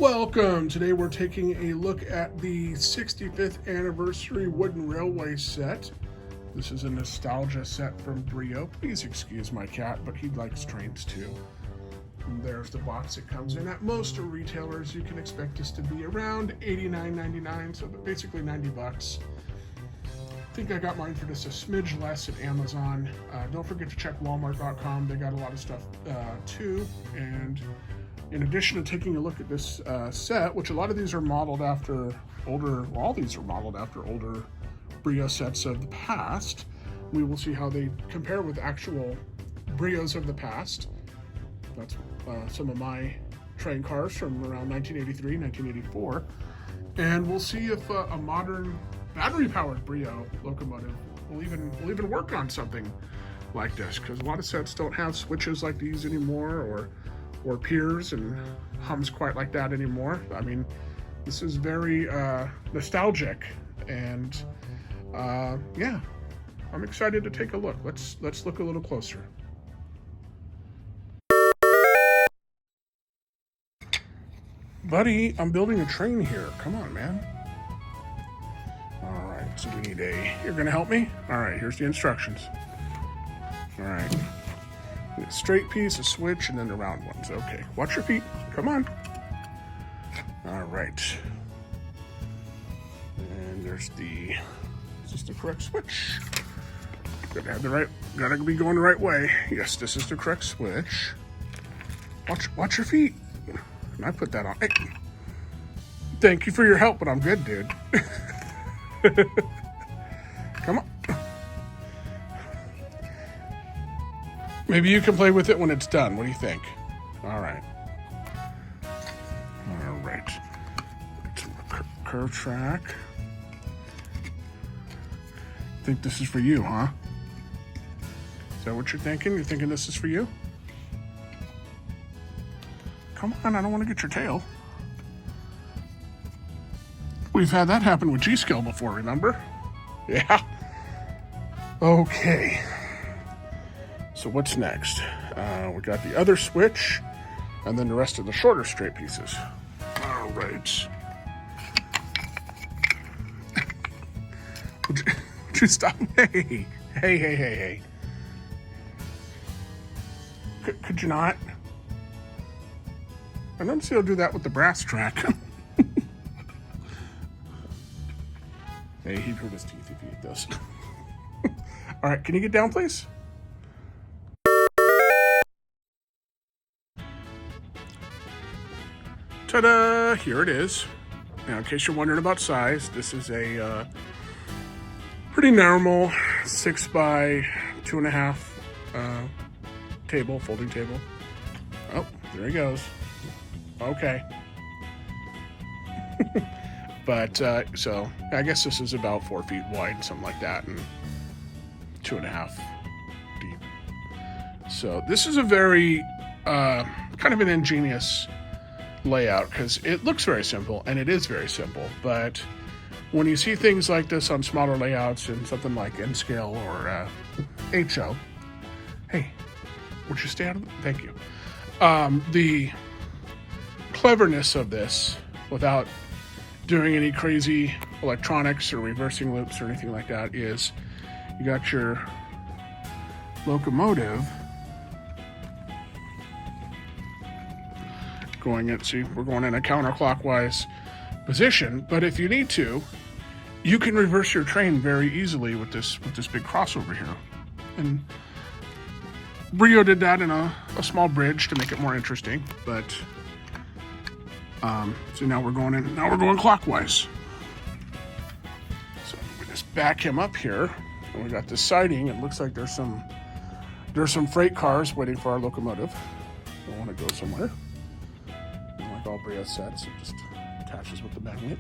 Welcome! Today we're taking a look at the 65th anniversary wooden railway set. This is a nostalgia set from BRIO. Please excuse my cat, but he likes trains too. And there's the box it comes in. At most retailers, you can expect this to be around $89.99, so basically 90 bucks. I think I got mine for just a smidge less at Amazon. Don't forget to check Walmart.com. They got a lot of stuff too. And in addition to taking a look at this set, which a lot of these are modeled after older, well, all these are modeled after older BRIO sets of the past, we will see how they compare with actual BRIOs of the past. That's some of my train cars from around 1983, 1984. And we'll see if a modern battery-powered BRIO locomotive will even work on something like this, because a lot of sets don't have switches like these anymore, or piers and hums quite like that anymore. I mean, this is very nostalgic, and yeah, I'm excited to take a look. Let's look a little closer. Buddy, I'm building a train here. Come on, man. All right, so we need you're gonna help me? All right, here's the instructions. All right. A straight piece, a switch, and then the round ones. Okay, watch your feet. Come on. All right. And there's is this the correct switch? Gotta be going the right way. Yes, this is the correct switch. Watch your feet. And I put that on. Hey. Thank you for your help, but I'm good, dude. Come on. Maybe you can play with it when it's done. What do you think? All right. All right. Curve track. Think this is for you, huh? Is that what you're thinking? You're thinking this is for you? Come on, I don't want to get your tail. We've had that happen with G-Skill before, remember? Yeah. Okay. So what's next? We got the other switch, and then the rest of the shorter straight pieces. All right. Would you stop? Hey. Could you not? I noticed you'll do that with the brass track. Hey, he'd hurt his teeth if he did this. All right, can you get down, please? Ta-da! Here it is. Now, in case you're wondering about size, this is a pretty normal 6 by 2.5 table, folding table. Oh, there he goes. Okay. But, so, I guess this is about 4 feet wide, something like that, and 2.5 deep. So, this is a very, kind of an ingenious layout, because it looks very simple, and it is very simple, but when you see things like this on smaller layouts in something like N-Scale or HO, hey, would you stay out of it? Thank you. The cleverness of this, without doing any crazy electronics or reversing loops or anything like that, is you got your locomotive going in. See, we're going in a counterclockwise position, but if you need to, you can reverse your train very easily with this big crossover here. And BRIO did that in a small bridge to make it more interesting, but so now we're going clockwise. So we just back him up here, and we got this siding. It looks like there's some freight cars waiting for our locomotive. I want to go somewhere. And like all BRIO sets, it just attaches with the magnet.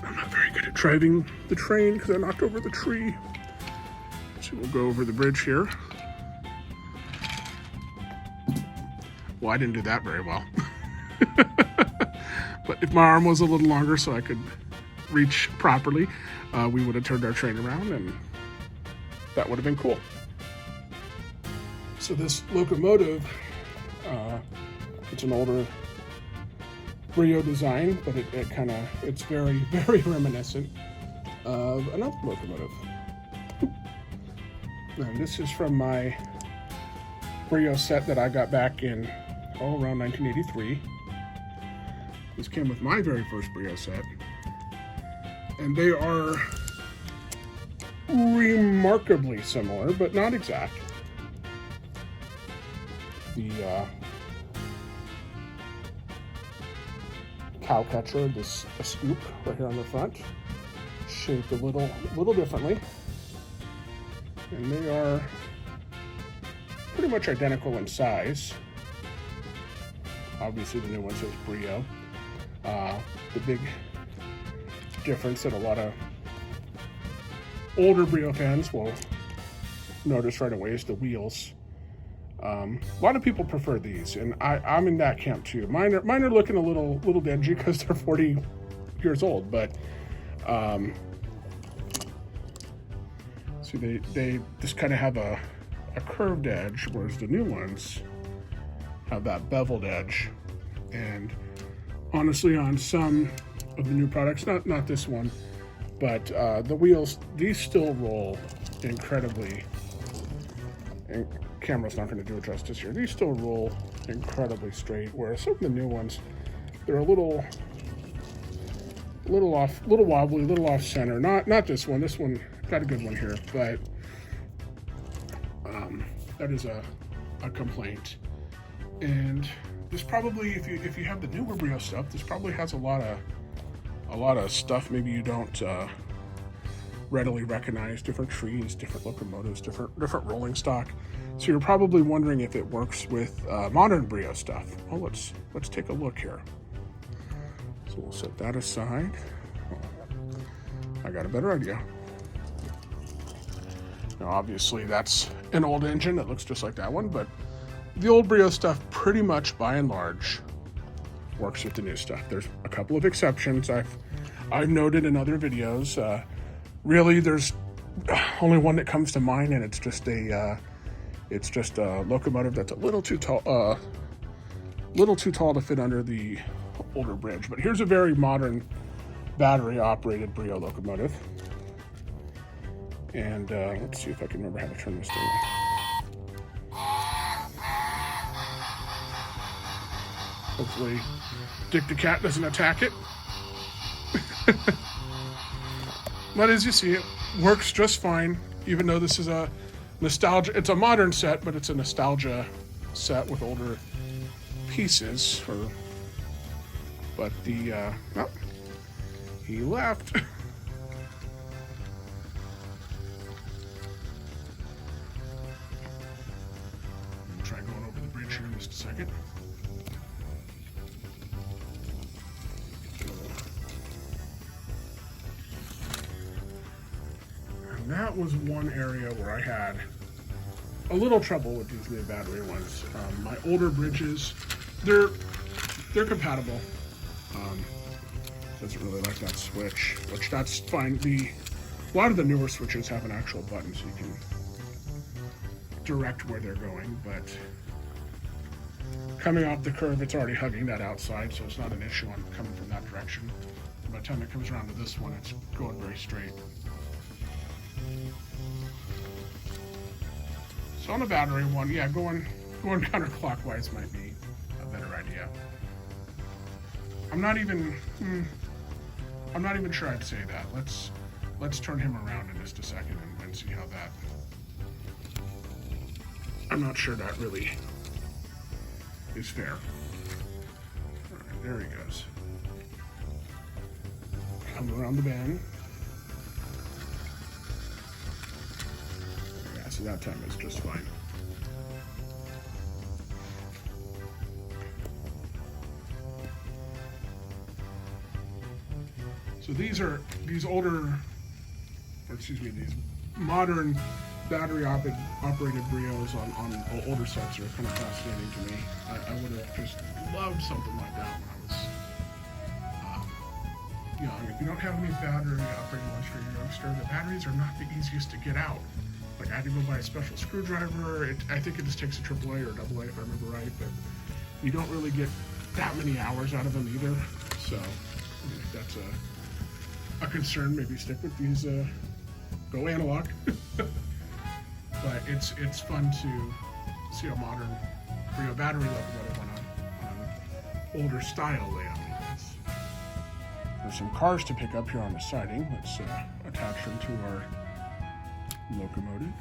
I'm not very good at driving the train because I knocked over the tree. So we'll go over the bridge here. Well, I didn't do that very well. But if my arm was a little longer so I could reach properly, we would have turned our train around and that would have been cool. So this locomotive, it's an older BRIO design, but it's very, very reminiscent of another locomotive. And this is from my BRIO set that I got back in, around 1983. This came with my very first BRIO set. And they are remarkably similar, but not exact. The cow catcher, a scoop right here on the front, shaped a little differently. And they are pretty much identical in size. Obviously the new one says BRIO. The big difference that a lot of older BRIO fans will notice right away is the wheels. A lot of people prefer these, and I'm in that camp too. Mine are looking a little dingy because they're 40 years old, but see, they just kind of have a curved edge, whereas the new ones have that beveled edge. And honestly, on some of the new products, not this one, but the wheels, these still roll incredibly, and camera's not going to do it justice here, these still roll incredibly straight, whereas some of the new ones, they're a little wobbly, a little off center. Not this one. This one got a good one here, but that is a complaint. And this probably, if you have the newer BRIO stuff, this probably has a lot of stuff maybe you don't readily recognize. Different trees, different locomotives, different rolling stock. So you're probably wondering if it works with modern BRIO stuff. Well, let's take a look here. So we'll set that aside. I got a better idea. Now, obviously, that's an old engine that looks just like that one, but the old BRIO stuff pretty much, by and large, works with the new stuff. There's a couple of exceptions I've noted in other videos. Really, there's only one that comes to mind, and it's just a locomotive that's a little too tall to fit under the older bridge. But here's a very modern battery-operated BRIO locomotive. And let's see if I can remember how to turn this thing on. Hopefully Dick the cat doesn't attack it. But as you see, it works just fine, even though this is a nostalgia. It's a modern set, but it's a nostalgia set with older pieces. But the oh, he left. Try going over the bridge here in just a second. And that was one area where I had a little trouble with these new battery ones. My older bridges, they're compatible. Doesn't really like that switch, which that's fine. A lot of the newer switches have an actual button so you can direct where they're going, but coming off the curve, it's already hugging that outside, so it's not an issue on coming from that direction. By the time it comes around to this one, it's going very straight. So on the battery one, yeah, going counterclockwise might be a better idea. I'm not even sure I'd say that. Let's turn him around in just a second and see how that. I'm not sure that really is fair. All right, there he goes. Come around the bend. Yeah, so that time is just fine. So these modern battery operated BRIOs on older sets are kind of fascinating to me. I would have just loved something like that when I was young. If you don't have any battery operated ones for your youngster, the batteries are not the easiest to get out. Like, I had to go buy a special screwdriver. I think it just takes a AAA or AA if I remember right, but you don't really get that many hours out of them either. So, if that's a concern, maybe stick with these, go analog. But it's fun to see a modern BRIO battery locomotive on older style layout. There's some cars to pick up here on the siding. Let's attach them to our locomotive.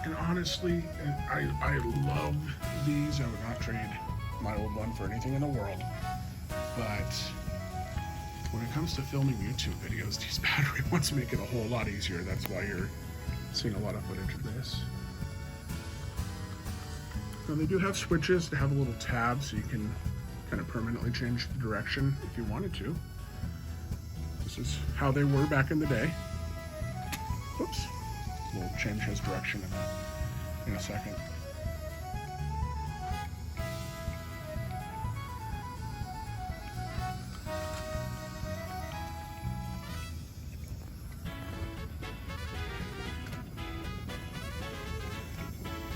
And honestly, I love these. I would not trade my old one for anything in the world. But when it comes to filming YouTube videos, these battery ones make it a whole lot easier. That's why you're seeing a lot of footage of this. Now they do have switches to have a little tab so you can kind of permanently change the direction if you wanted to. This is how they were back in the day. Whoops. We'll change his direction in a second.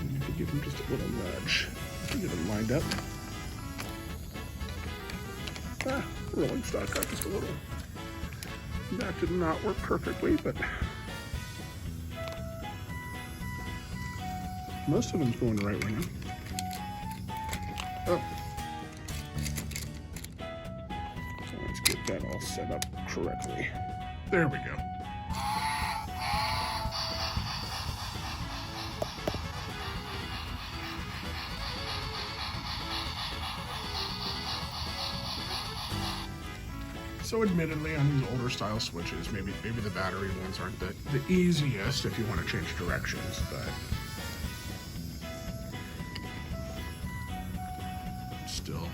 You need to give him just a little nudge to get him lined up. Rolling stock got just a little. That did not work perfectly, but most of them's going the right way now. Oh. So let's get that all set up correctly. There we go. So admittedly, on these older style switches, maybe the battery ones aren't the easiest if you want to change directions, but still.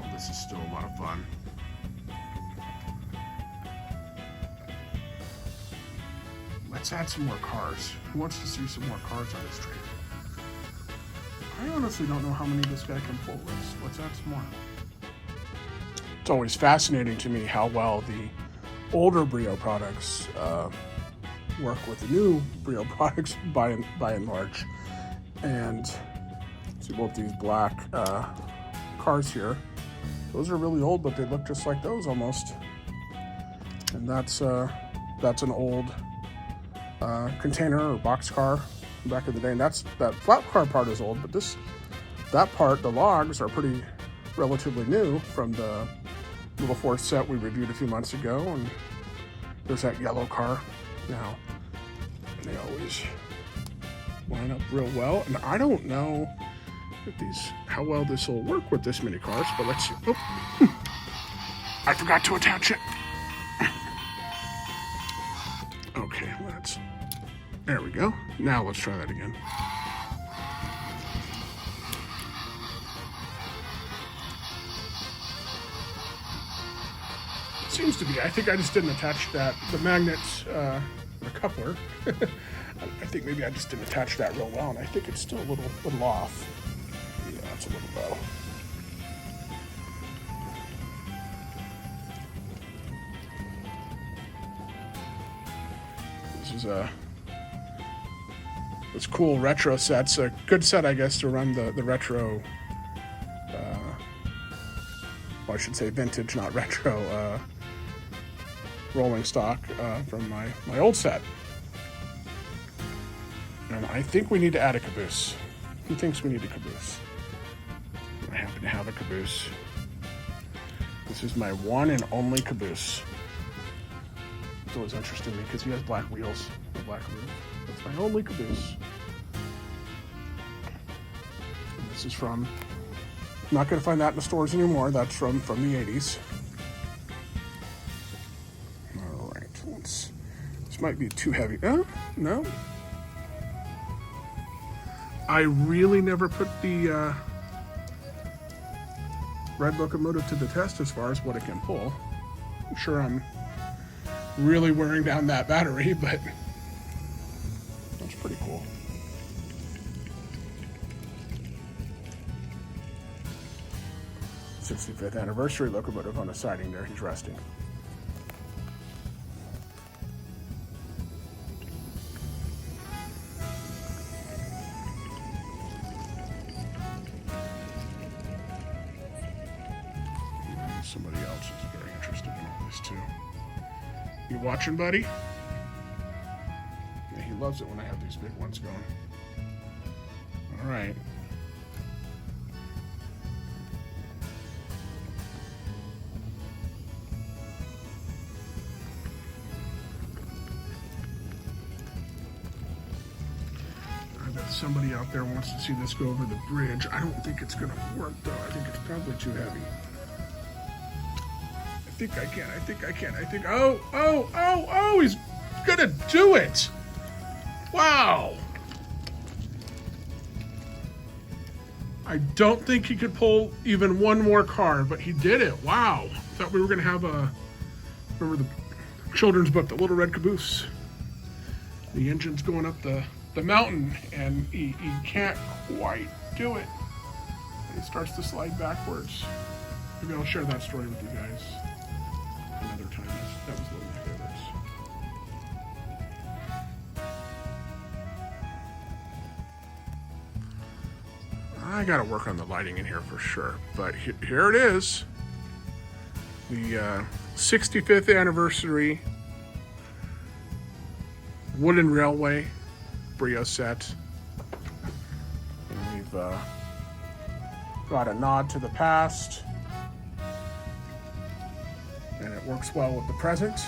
Well, this is still a lot of fun. Let's add some more cars. Who wants to see some more cars on this train? I honestly don't know how many this guy can pull. Let's add some more. It's always fascinating to me how well the older BRIO products work with the new BRIO products by and large. And see both these black cars here. Those are really old, but they look just like those almost. And that's an old container or box car back in the day. And that flat car part is old, but that part, the logs, are pretty relatively new from the little fourth set we reviewed a few months ago. And there's that yellow car now. And they always line up real well. And I don't know how well this will work with this many cars, but let's see. Oh, I forgot to attach it. Okay, there we go. Now let's try that again. It seems to be. I think I just didn't attach the magnets, the coupler. I think maybe I just didn't attach that real well, and I think it's still a little off. Yeah, it's a little low. This is This cool retro set's a good set, I guess, to run the retro, well, I should say vintage, not retro, rolling stock from my old set. And I think we need to add a caboose. Who thinks we need a caboose? I happen to have a caboose. This is my one and only caboose. It's always interesting to me because he has black wheels, a black roof. That's my only caboose. And this is from, I'm not going to find that in the stores anymore. That's from the 80s. All right, this might be too heavy. Oh, no. I really never put the red locomotive to the test as far as what it can pull. I'm sure I'm really wearing down that battery, but that's pretty cool. '65th anniversary locomotive on the siding there. He's resting. Somebody else is very interested in all this too. You watching, buddy? Yeah, he loves it when I have these big ones going. All right. I bet somebody out there wants to see this go over the bridge. I don't think it's gonna work though. I think it's probably too heavy. I think I can. Oh, he's gonna do it. Wow. I don't think he could pull even one more car, but he did it. Wow. Thought we were gonna have remember the children's book, The Little Red Caboose. The engine's going up the mountain and he can't quite do it. And he starts to slide backwards. Maybe I'll share that story with you guys another time. That was one of my favorites. I gotta work on the lighting in here for sure, but here it is. The 65th anniversary wooden railway BRIO set. And we've got a nod to the past. And it works well with the present.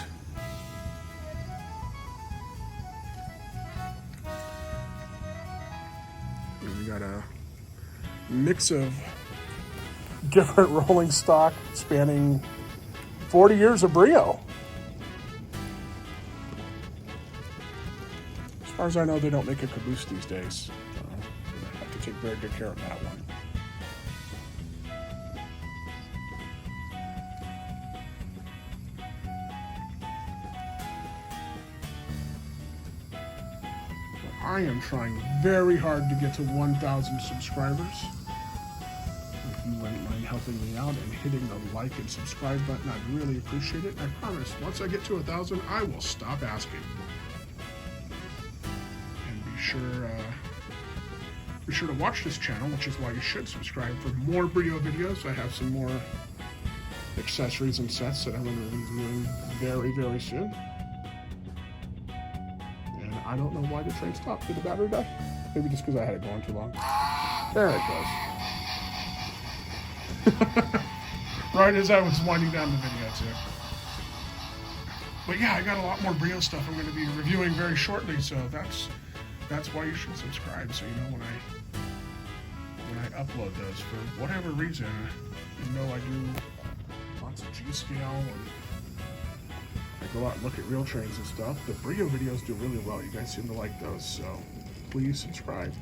And we got a mix of different rolling stock spanning 40 years of BRIO. As far as I know, they don't make a caboose these days. I have to take very good care of that one. I am trying very hard to get to 1,000 subscribers. If you wouldn't mind helping me out and hitting the like and subscribe button, I'd really appreciate it. I promise, once I get to 1,000, I will stop asking. And be sure to watch this channel, which is why you should subscribe for more BRIO videos. I have some more accessories and sets that I'm going to be reviewing very, very soon. I don't know why the train stopped. Did the battery die? Maybe just because I had it going too long. There it goes. Right as I was winding down the video too. But yeah, I got a lot more BRIO stuff I'm going to be reviewing very shortly, so that's why you should subscribe. So you know when I upload those for whatever reason, you know I do lots of G-scale and I go out and look at real trains and stuff. The BRIO videos do really well. You guys seem to like those, so please subscribe.